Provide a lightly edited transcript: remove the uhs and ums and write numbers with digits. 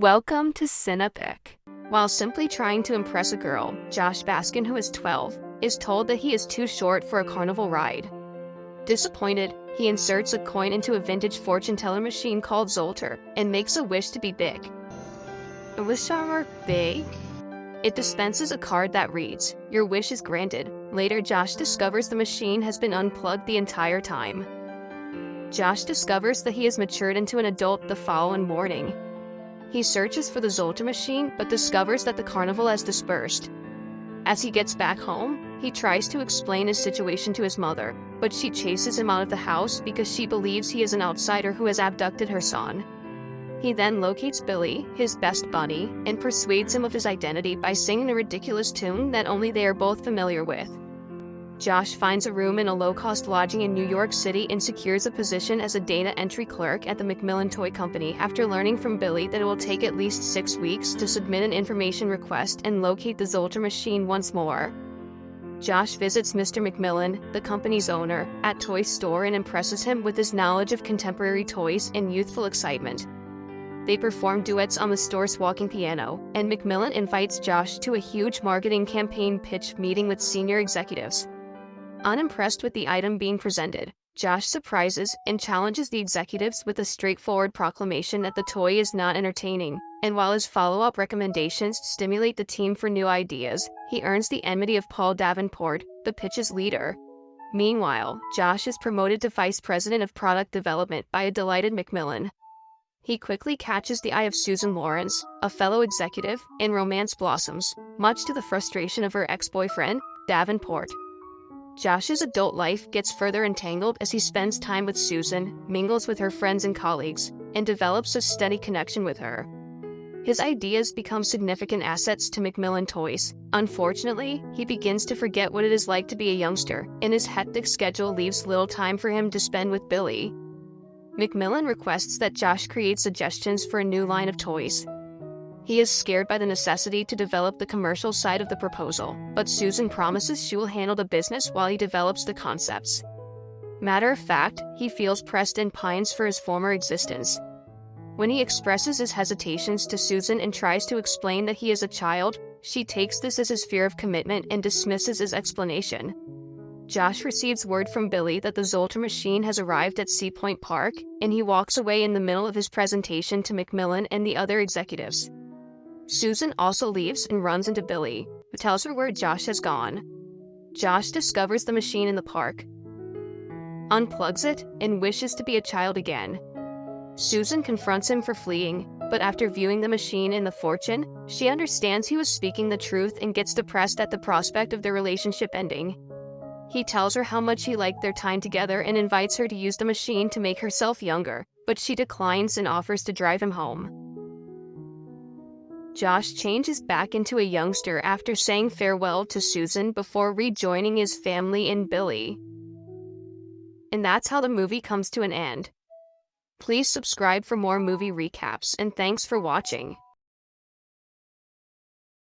Welcome to Cinepic. While simply trying to impress a girl, Josh Baskin, who is 12, is told that he is too short for a carnival ride. Disappointed, he inserts a coin into a vintage fortune teller machine called Zoltar and makes a wish to be big. A wish are big? It dispenses a card that reads, "Your wish is granted." Later, Josh discovers the machine has been unplugged the entire time. Josh discovers that he has matured into an adult the following morning. He searches for the Zoltar machine, but discovers that the carnival has dispersed. As he gets back home, he tries to explain his situation to his mother, but she chases him out of the house because she believes he is an outsider who has abducted her son. He then locates Billy, his best buddy, and persuades him of his identity by singing a ridiculous tune that only they are both familiar with. Josh finds a room in a low-cost lodging in New York City and secures a position as a data entry clerk at the Macmillan Toy Company after learning from Billy that it will take at least 6 weeks to submit an information request and locate the Zoltar machine once more. Josh visits Mr. Macmillan, the company's owner, at Toy Store and impresses him with his knowledge of contemporary toys and youthful excitement. They perform duets on the store's walking piano, and Macmillan invites Josh to a huge marketing campaign pitch meeting with senior executives. Unimpressed with the item being presented, Josh surprises and challenges the executives with a straightforward proclamation that the toy is not entertaining, and while his follow-up recommendations stimulate the team for new ideas, he earns the enmity of Paul Davenport, the pitch's leader. Meanwhile, Josh is promoted to vice president of product development by a delighted Macmillan. He quickly catches the eye of Susan Lawrence, a fellow executive, and romance blossoms, much to the frustration of her ex-boyfriend, Davenport. Josh's adult life gets further entangled as he spends time with Susan, mingles with her friends and colleagues, and develops a steady connection with her. His ideas become significant assets to Macmillan Toys. Unfortunately, he begins to forget what it is like to be a youngster, and his hectic schedule leaves little time for him to spend with Billy. Macmillan requests that Josh create suggestions for a new line of toys. He is scared by the necessity to develop the commercial side of the proposal, but Susan promises she will handle the business while he develops the concepts. Matter of fact, he feels pressed and pines for his former existence. When he expresses his hesitations to Susan and tries to explain that he is a child, she takes this as his fear of commitment and dismisses his explanation. Josh receives word from Billy that the Zoltar machine has arrived at Sea Point Park, and he walks away in the middle of his presentation to Macmillan and the other executives. Susan also leaves and runs into Billy, who tells her where Josh has gone. Josh discovers the machine in the park, unplugs it, and wishes to be a child again. Susan confronts him for fleeing, but after viewing the machine and the fortune, she understands he was speaking the truth and gets depressed at the prospect of their relationship ending. He tells her how much he liked their time together and invites her to use the machine to make herself younger, but she declines and offers to drive him home. Josh changes back into a youngster after saying farewell to Susan before rejoining his family and Billy. And that's how the movie comes to an end. Please subscribe for more movie recaps, and thanks for watching.